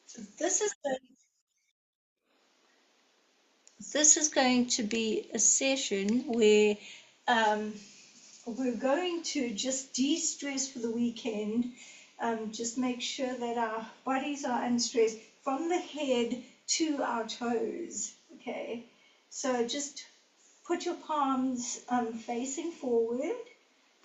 So this is going to be a session where um, we're going to just de-stress for the weekend, just make sure that our bodies are unstressed from the head to our toes. Okay, so just put your palms facing forward.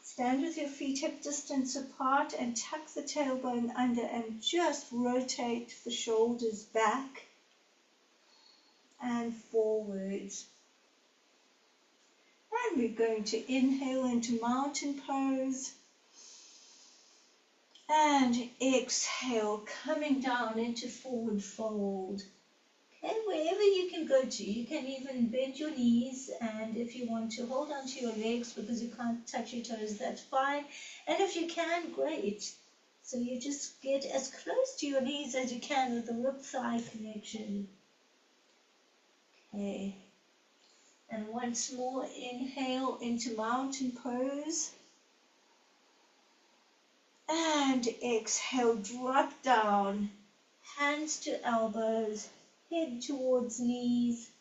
Stand with your feet hip distance apart and tuck the tailbone under and just rotate the shoulders back and forwards. And we're going to inhale into mountain pose and exhale, coming down into forward fold. Okay, wherever you can go to, you can even bend your knees, and if you want to hold onto your legs because you can't touch your toes, that's fine. And if you can, great. So you just get as close to your knees as you can with the rib-thigh connection. Okay. And once more, inhale into mountain pose. And exhale, drop down, hands to elbows, head towards knees,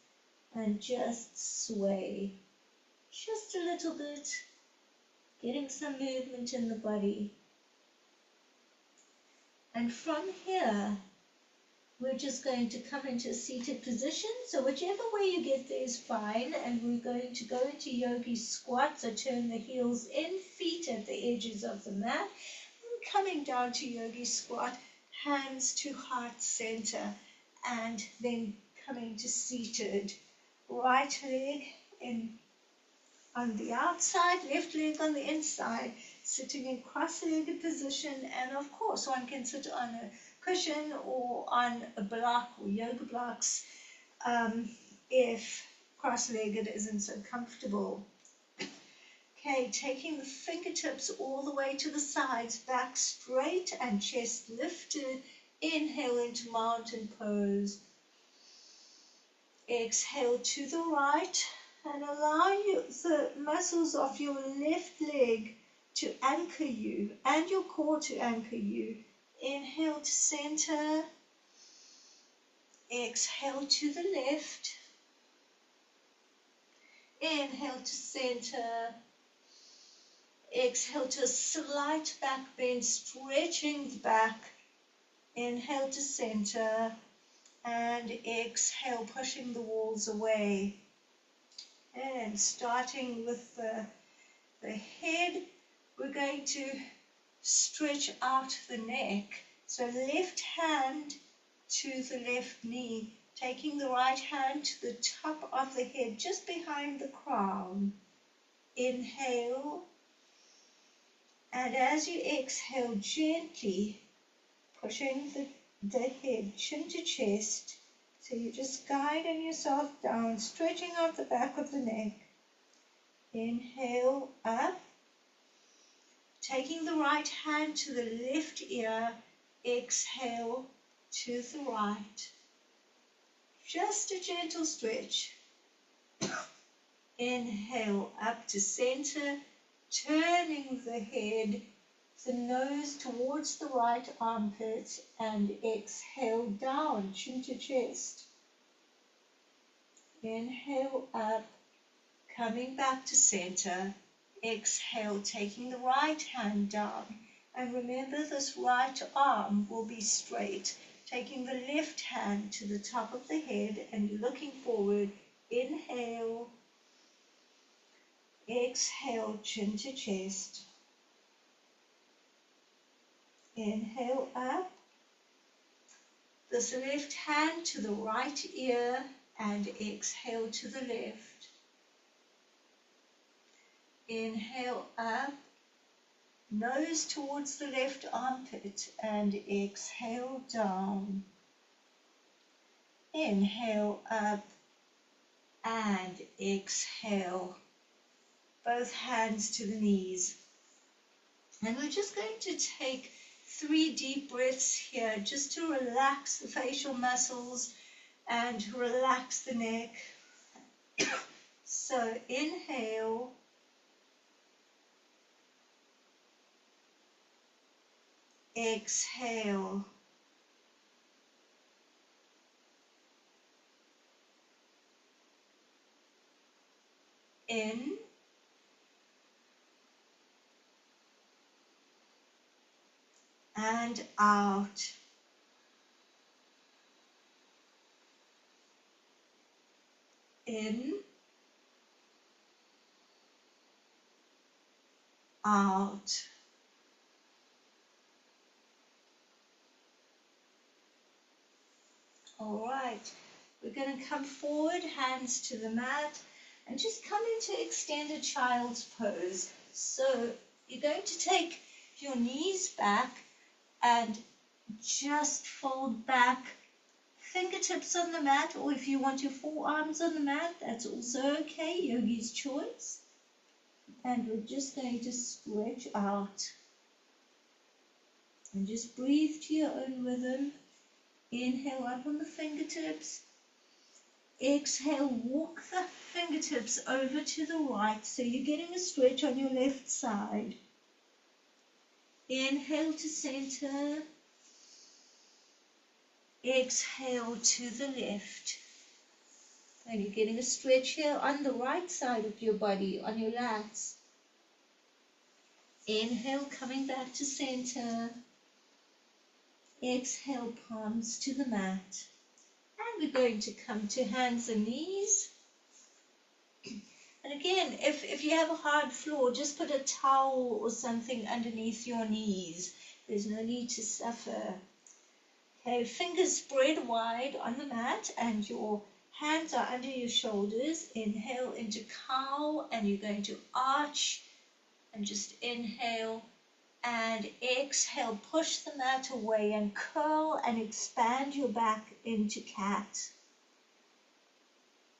and just sway. Just a little bit, getting some movement in the body. And from here, we're just going to come into a seated position. So whichever way you get there is fine. And we're going to go into yogi squat. So turn the heels in, feet at the edges of the mat. And coming down to yogi squat, hands to heart center. And then coming to seated. Right leg in on the outside, left leg on the inside, sitting in cross-legged position. And of course, one can sit on a cushion or on a block or yoga blocks if cross-legged isn't so comfortable. Okay, taking the fingertips all the way to the sides, back straight and chest lifted. Inhale into mountain pose. Exhale to the right. And allow the muscles of your left leg to anchor you and your core to anchor you. Inhale to center. Exhale to the left. Inhale to center. Exhale to a slight back bend, stretching the back. Inhale to center. And exhale, pushing the walls away. And starting with the head, we're going to stretch out the neck. So left hand to the left knee, taking the right hand to the top of the head, just behind the crown. Inhale. And as you exhale, gently pushing the head chin to chest. So you're just guiding yourself down, stretching out the back of the neck. Inhale up. Taking the right hand to the left ear, exhale to the right. Just a gentle stretch. Inhale up to center, turning the head, the nose towards the right armpit, and exhale down, chin to chest. Inhale up, coming back to center. Exhale, taking the right hand down. And remember, this right arm will be straight. Taking the left hand to the top of the head and looking forward. Inhale. Exhale, chin to chest. Inhale up. This left hand to the right ear and exhale to the left. Inhale up. Nose towards the left armpit and exhale down. Inhale up and exhale. Both hands to the knees. And we're just going to take 3 deep breaths here just to relax the facial muscles and relax the neck. So inhale. Exhale. in and out. In, out. All right, we're going to come forward, hands to the mat, and just come into extended child's pose. So you're going to take your knees back and just fold back, fingertips on the mat, or if you want your forearms on the mat, that's also okay, yogi's choice. And we're just going to stretch out. And just breathe to your own rhythm. Inhale up on the fingertips. Exhale, walk the fingertips over to the right, so you're getting a stretch on your left side. Inhale to center. Exhale to the left. And you're getting a stretch here on the right side of your body, on your lats. Inhale, coming back to center. Exhale, palms to the mat. And we're going to come to hands and knees. And again, if you have a hard floor, just put a towel or something underneath your knees. There's no need to suffer. Okay, fingers spread wide on the mat and your hands are under your shoulders. Inhale into cow, and you're going to arch and just inhale. And exhale, push the mat away and curl and expand your back into cat.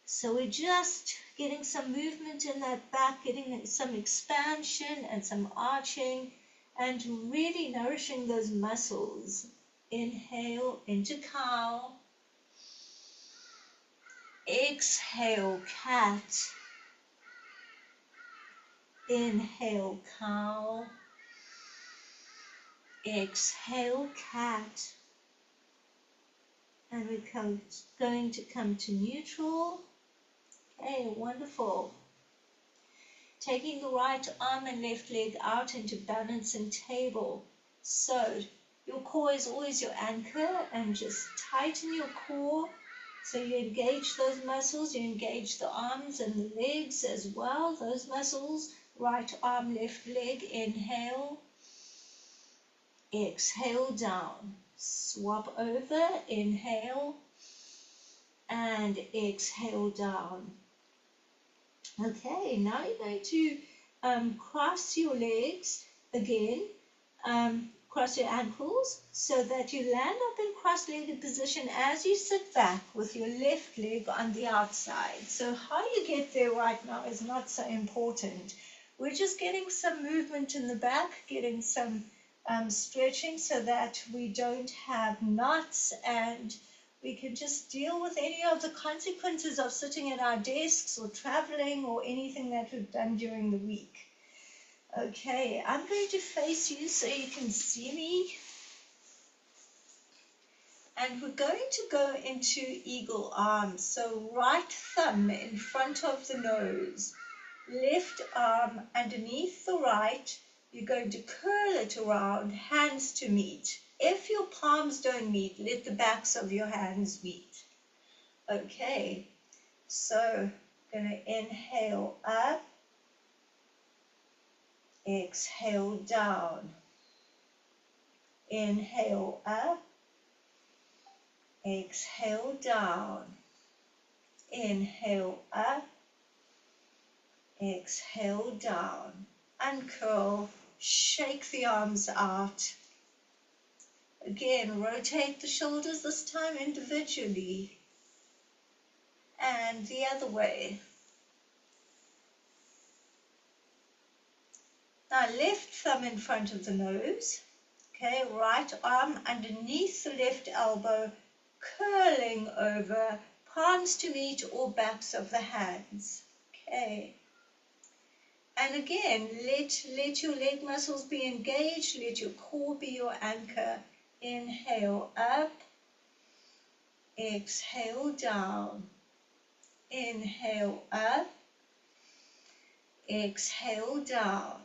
So we're just getting some movement in that back, getting some expansion and some arching, and really nourishing those muscles. Inhale into cow. Exhale, cat. Inhale, cow. Exhale, cat. And we're going to come to neutral. Okay, wonderful. Taking the right arm and left leg out into balancing table. So your core is always your anchor, and just tighten your core so you engage those muscles. You engage the arms and the legs as well, those muscles. Right arm, left leg. Inhale. Exhale down. Swap over. Inhale. And exhale down. Okay, now you're going to cross your legs again. Cross your ankles so that you land up in cross-legged position as you sit back with your left leg on the outside. So how you get there right now is not so important. We're just getting some movement in the back, getting some stretching so that we don't have knots, and we can just deal with any of the consequences of sitting at our desks or traveling or anything that we've done during the week. Okay, I'm going to face you so you can see me. And we're going to go into eagle arms. So right thumb in front of the nose, left arm underneath the right. You're going to curl it around, hands to meet. If your palms don't meet, let the backs of your hands meet. Okay, so going to inhale up, exhale down. Inhale up, exhale down. Inhale up, exhale down. Uncurl, shake the arms out. Again, rotate the shoulders, this time individually. And the other way. Now left thumb in front of the nose. Okay, right arm underneath the left elbow, curling over, palms to meet or backs of the hands. Okay. And again, let your leg muscles be engaged, let your core be your anchor. Inhale up, exhale down. Inhale up, exhale down,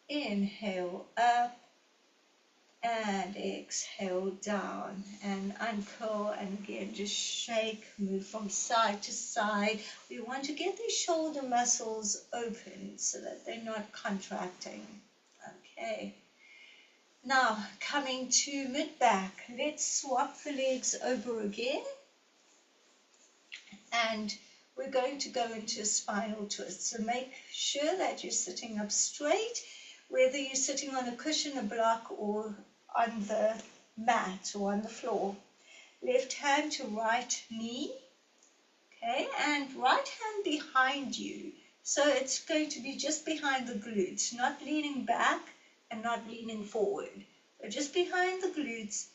inhale up, and exhale down, and uncurl, and again just shake, move from side to side. We want to get these shoulder muscles open so that they're not contracting. Okay. Now coming to mid-back, let's swap the legs over again, and we're going to go into a spinal twist. So make sure that you're sitting up straight, whether you're sitting on a cushion, a block, or on the mat or on the floor. Left hand to right knee, okay, and right hand behind you. So it's going to be just behind the glutes, not leaning back and not leaning forward. So just behind the glutes,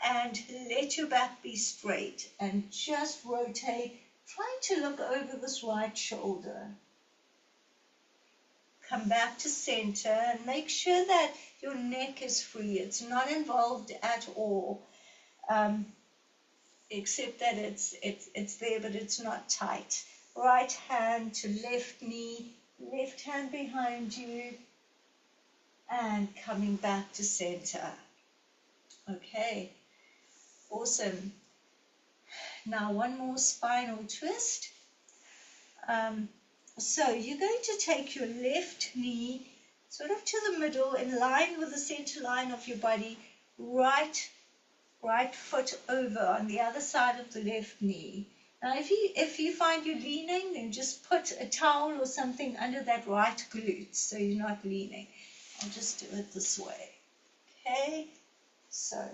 and let your back be straight, and just rotate. Try to look over this right shoulder. Come back to center and make sure that your neck is free. It's not involved at all, except that it's there, but it's not tight. Right hand to left knee, left hand behind you, and coming back to center. Okay, awesome. Now one more spinal twist. So you're going to take your left knee sort of to the middle, in line with the center line of your body, right foot over on the other side of the left knee. Now if you find you're leaning, then just put a towel or something under that right glute so you're not leaning. I'll just do it this way. Okay, so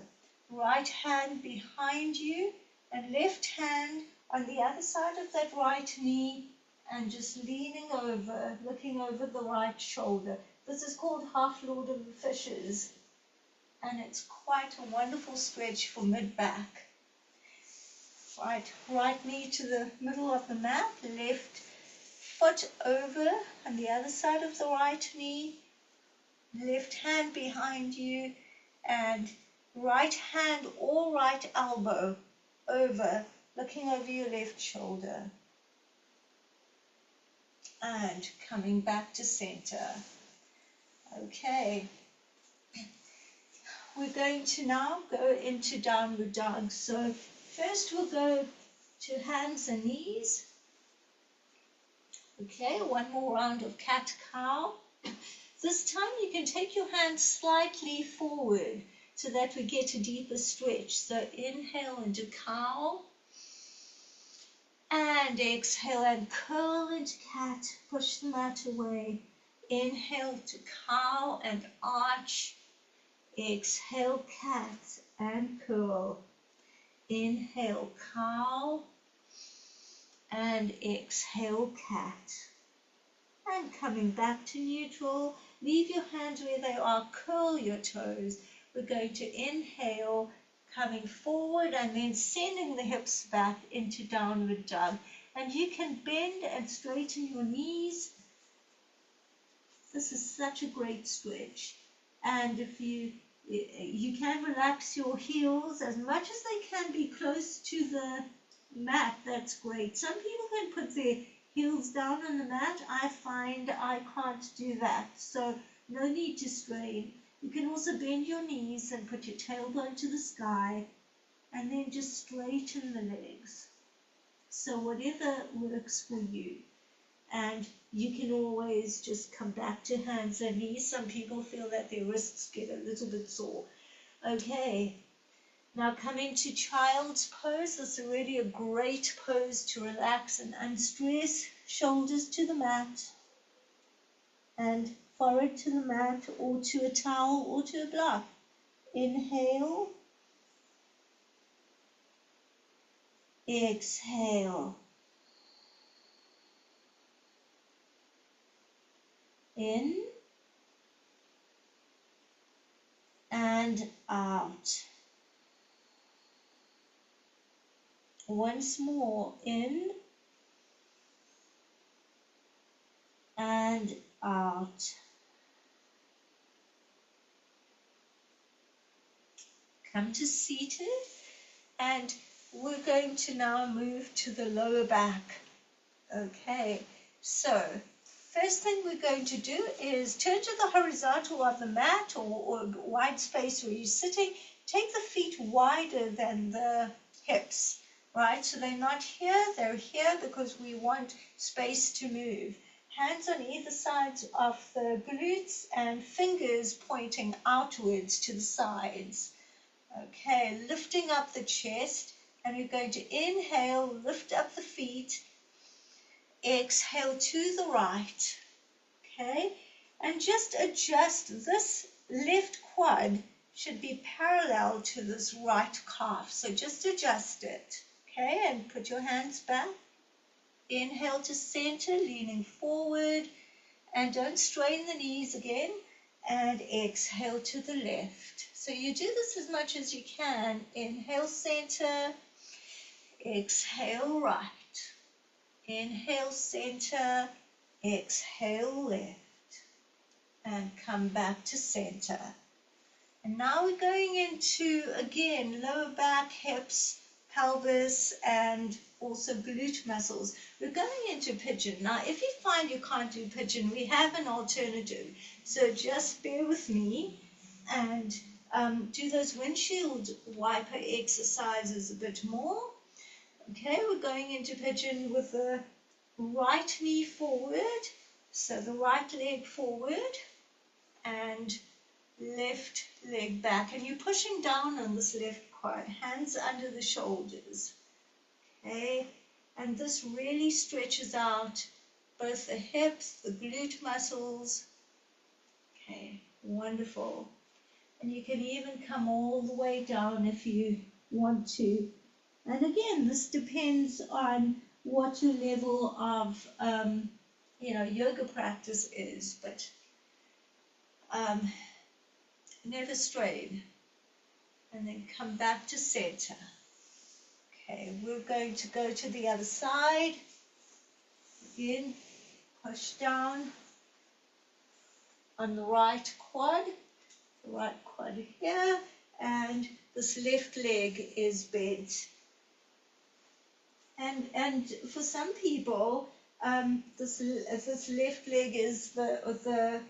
right hand behind you and left hand on the other side of that right knee, and just leaning over, looking over the right shoulder. This is called Half Lord of the Fishes, and it's quite a wonderful stretch for mid-back. Right knee to the middle of the mat, left foot over on the other side of the right knee, left hand behind you, and right hand or right elbow over, looking over your left shoulder. And coming back to center. Okay. We're going to now go into downward dog. So first we'll go to hands and knees. Okay, one more round of cat-cow. This time you can take your hands slightly forward so that we get a deeper stretch. So inhale into cow. And exhale and curl into cat. Push the mat away. Inhale to cow and arch. Exhale cat and curl. Inhale cow and exhale cat. And coming back to neutral, leave your hands where they are, curl your toes. We're going to inhale, coming forward and then sending the hips back into downward dog. And you can bend and straighten your knees. This is such a great stretch. And if you can relax your heels as much as they can be close to the mat, that's great. Some people can put their heels down on the mat. I find I can't do that, so no need to strain. You can also bend your knees and put your tailbone to the sky, and then just straighten the legs. So whatever works for you. And you can always just come back to hands and knees. Some people feel that their wrists get a little bit sore. Okay, now coming to child's pose. This is really a great pose to relax and unstress. Shoulders to the mat and forehead to the mat, or to a towel or to a block. Inhale. Exhale. In and out. Once more, in and out. Come to seated, and we're going to now move to the lower back. Okay, so First thing we're going to do is turn to the horizontal of the mat or wide space where you're sitting. Take the feet wider than the hips, right? So they're not here, they're here because we want space to move. Hands on either side of the glutes and fingers pointing outwards to the sides. Okay, lifting up the chest, and we're going to inhale, lift up the feet, exhale to the right, okay? And just adjust, this left quad should be parallel to this right calf, so just adjust it, okay? And put your hands back. Inhale to center, leaning forward, and don't strain the knees again, and exhale to the left. So you do this as much as you can. Inhale center, exhale right. Inhale center, exhale left, and come back to center. And now we're going into, again, lower back, hips, pelvis, and also glute muscles. We're going into pigeon. Now, if you find you can't do pigeon, we have an alternative. So just bear with me and do those windshield wiper exercises a bit more. Okay, we're going into pigeon with the right knee forward, so the right leg forward, and left leg back. And you're pushing down on this left quad, hands under the shoulders. Okay, and this really stretches out both the hips, the glute muscles. Okay, wonderful. And you can even come all the way down if you want to. And again, this depends on what your level of, yoga practice is, but never strain. And then come back to center. Okay, we're going to go to the other side. Again, push down on the right quad here, and this left leg is bent. And for some people, this left leg is the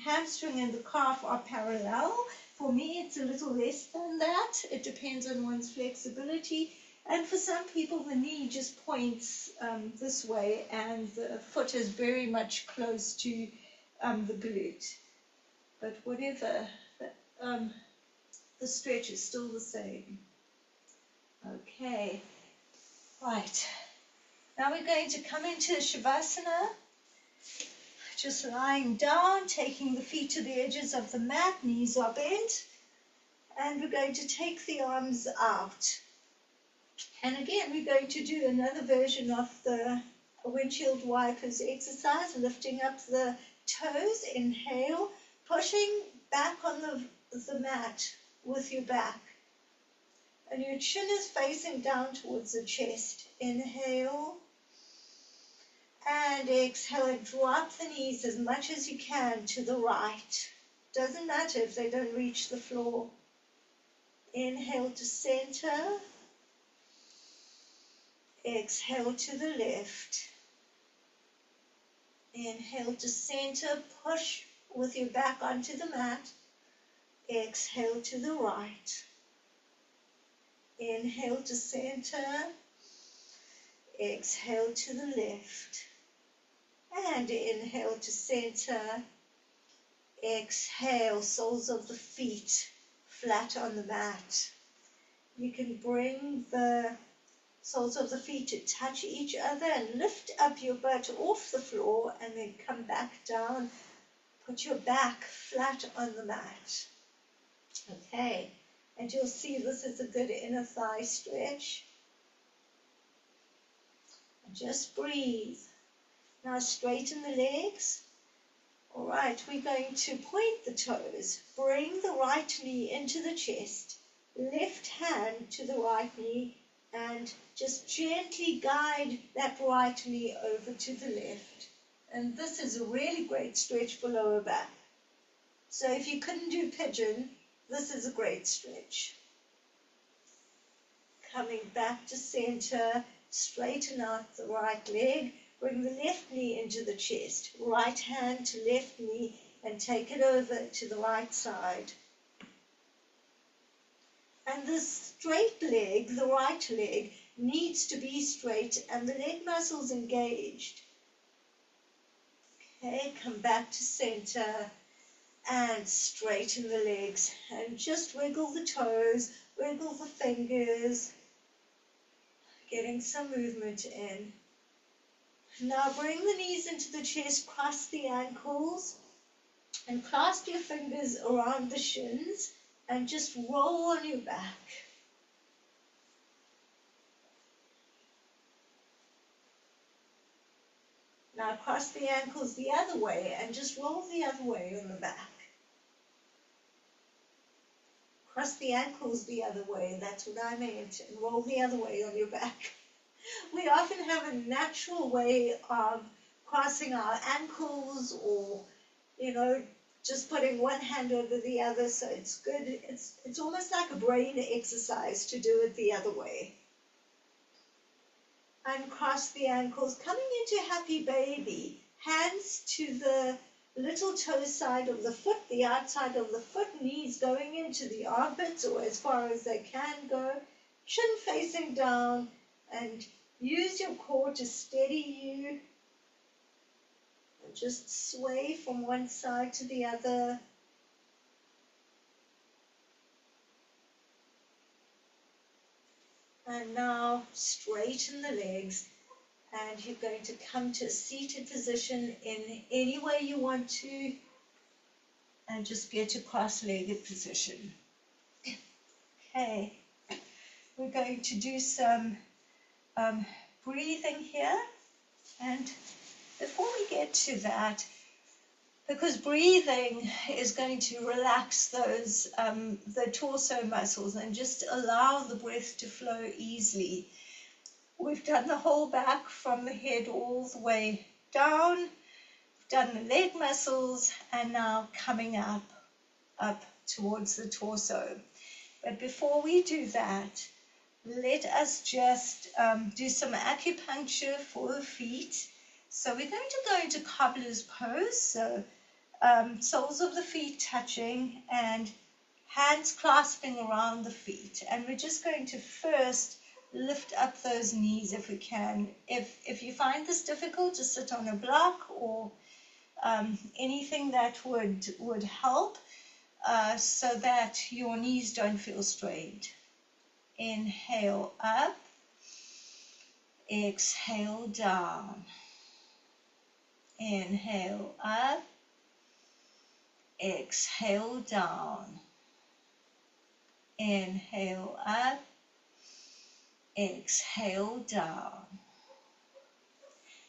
hamstring and the calf are parallel. For me, it's a little less than that. It depends on one's flexibility. And for some people, the knee just points this way, and the foot is very much close to the glute. But whatever, the stretch is still the same. Okay. Right, now we're going to come into Shavasana, just lying down, taking the feet to the edges of the mat, knees are bent, and we're going to take the arms out. And again, we're going to do another version of the windshield wipers exercise, lifting up the toes, inhale, pushing back on the mat with your back. And your chin is facing down towards the chest. Inhale. And exhale, and drop the knees as much as you can to the right. Doesn't matter if they don't reach the floor. Inhale to center. Exhale to the left. Inhale to center. Push with your back onto the mat. Exhale to the right. Inhale to center, exhale to the left, and inhale to center, exhale, soles of the feet flat on the mat. You can bring the soles of the feet to touch each other and lift up your butt off the floor and then come back down. Put your back flat on the mat. Okay. And you'll see this is a good inner thigh stretch. And just breathe. Now straighten the legs. All right, we're going to point the toes. Bring the right knee into the chest. Left hand to the right knee. And just gently guide that right knee over to the left. And this is a really great stretch for lower back. So if you couldn't do pigeon, this is a great stretch. Coming back to center, straighten out the right leg. Bring the left knee into the chest, right hand to left knee, and take it over to the right side. And the straight leg, the right leg, needs to be straight and the leg muscles engaged. Okay, come back to center and straighten the legs and just wiggle the toes, wiggle the fingers, getting some movement in. Now bring the knees into the chest, cross the ankles, and clasp your fingers around the shins and just roll on your back. Now cross the ankles the other way and just roll the other way on the back. Cross the ankles the other way, that's what I meant, and roll the other way on your back. We often have a natural way of crossing our ankles or, just putting one hand over the other, so it's good. It's almost like a brain exercise to do it the other way. Uncross the ankles, coming into happy baby, hands to the little toe side of the foot, the outside of the foot, knees going into the armpits or as far as they can go, chin facing down, and use your core to steady you. And just sway from one side to the other. And now straighten the legs, and you're going to come to a seated position in any way you want to, and just get to cross-legged position. Okay, we're going to do some breathing here, and before we get to that, because breathing is going to relax those the torso muscles and just allow the breath to flow easily. We've done the whole back from the head all the way down. We've done the leg muscles, and now coming up towards the torso. But before we do that, let us just do some acupuncture for the feet. So we're going to go into cobbler's pose. So soles of the feet touching and hands clasping around the feet. And we're just going to first lift up those knees if we can. If you find this difficult, just sit on a block or anything that would help so that your knees don't feel strained. Inhale up, exhale down. Inhale up, exhale down. Inhale up, exhale down.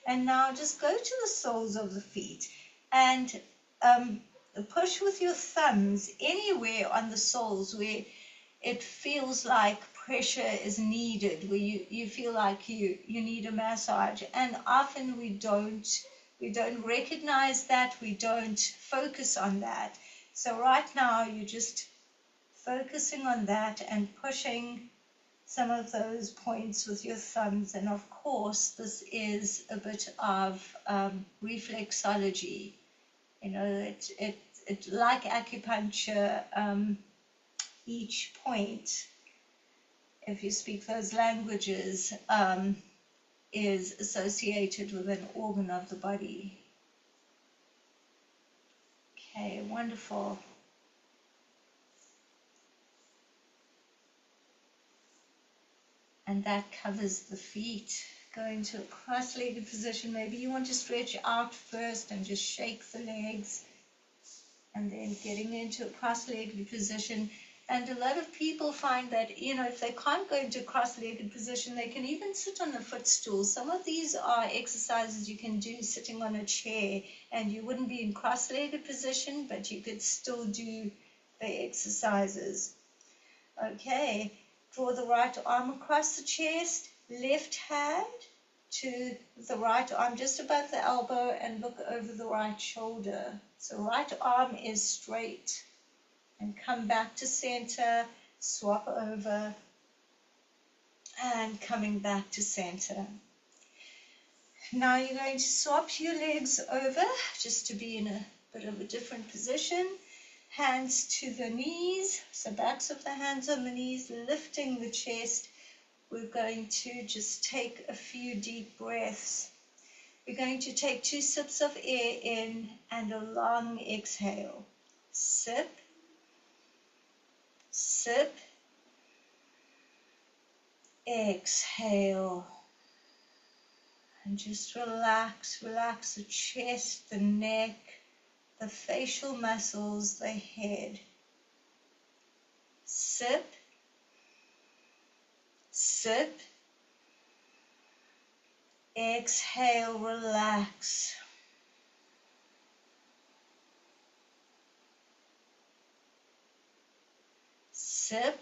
And now just go to the soles of the feet and push with your thumbs anywhere on the soles where it feels like pressure is needed, where you feel like you need a massage. And often we don't recognize that, we don't focus on that. So right now you're just focusing on that and pushing some of those points with your thumbs. And of course this is a bit of reflexology. It like acupuncture, each point, if you speak those languages, is associated with an organ of the body. Okay, wonderful. And that covers the feet. Go into a cross-legged position. Maybe you want to stretch out first and just shake the legs, and then getting into a cross-legged position. And a lot of people find that, if they can't go into a cross-legged position, they can even sit on a footstool. Some of these are exercises you can do sitting on a chair, and you wouldn't be in cross-legged position, but you could still do the exercises. Okay, draw the right arm across the chest, left hand to the right arm just above the elbow, and look over the right shoulder. So right arm is straight. And come back to center, swap over, and coming back to center. Now you're going to swap your legs over just to be in a bit of a different position. Hands to the knees, so backs of the hands on the knees, lifting the chest. We're going to just take a few deep breaths. We're going to take 2 sips of air in and a long exhale. Sip, sip, exhale. And just relax, relax the chest, the neck, the facial muscles, the head. Sip, sip, exhale, relax. Sip,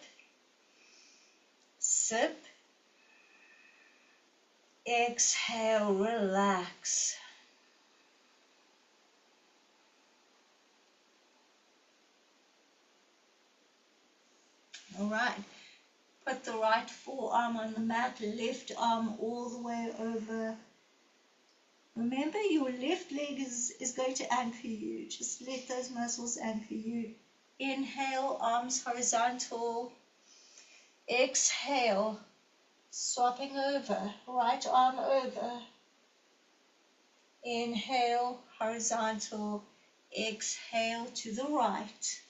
sip, exhale, relax. All right. Put the right forearm on the mat, left arm all the way over. Remember, your left leg is going to anchor you. Just let those muscles anchor you. Inhale, arms horizontal. Exhale, swapping over, right arm over. Inhale, horizontal. Exhale to the right.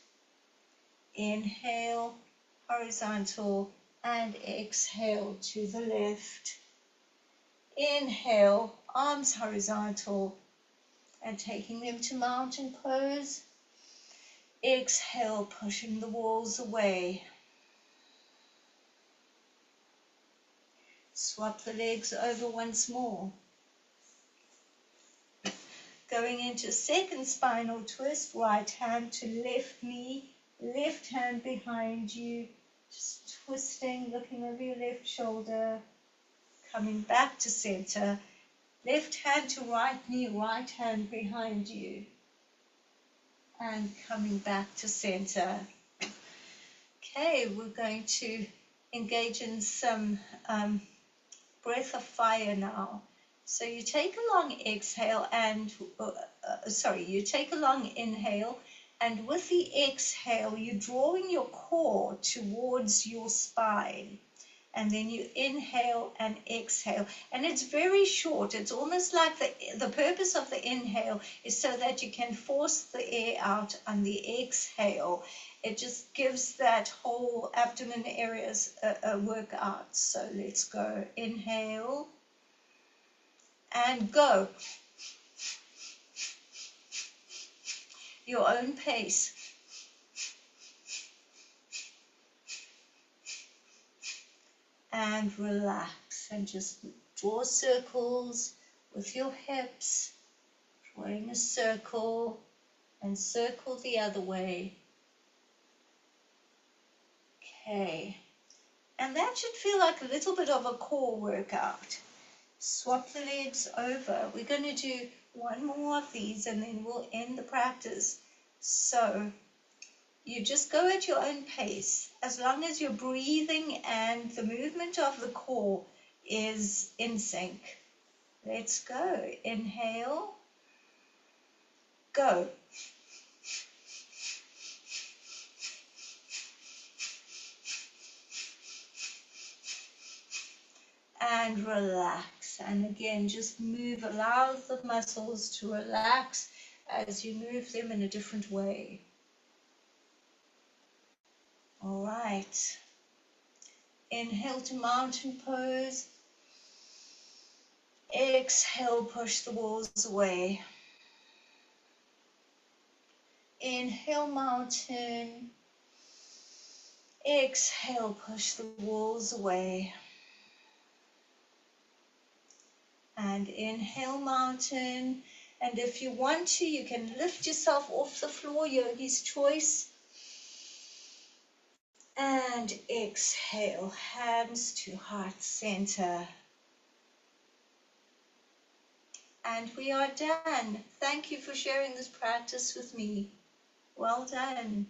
Inhale, horizontal, and exhale to the left. Inhale, arms horizontal, and taking them to mountain pose. Exhale, pushing the walls away. Swap the legs over once more. Going into second spinal twist, right hand to left knee, left hand behind you, just twisting, looking over your left shoulder, coming back to center, left hand to right knee, right hand behind you, and coming back to center. Okay, we're going to engage in some breath of fire now. So you take a long exhale and, you take a long inhale, and with the exhale, you're drawing your core towards your spine. And then you inhale and exhale. And it's very short. It's almost like the purpose of the inhale is so that you can force the air out on the exhale. It just gives that whole abdomen areas a workout. So let's go. Inhale and go. Your own pace. And relax and just draw circles with your hips, drawing a circle and circle the other way. Okay, and that should feel like a little bit of a core workout. Swap the legs over. We're going to do one more of these and then we'll end the practice. So you just go at your own pace, as long as your breathing and the movement of the core is in sync. Let's go. Inhale, go. And relax. And again, just move, allow the muscles to relax as you move them in a different way. All right. Inhale to mountain pose. Exhale, push the walls away. Inhale, mountain. Exhale, push the walls away. And inhale, mountain. And if you want to, you can lift yourself off the floor, Yogi's choice. And exhale, hands to heart center. And we are done. Thank you for sharing this practice with me. Well done.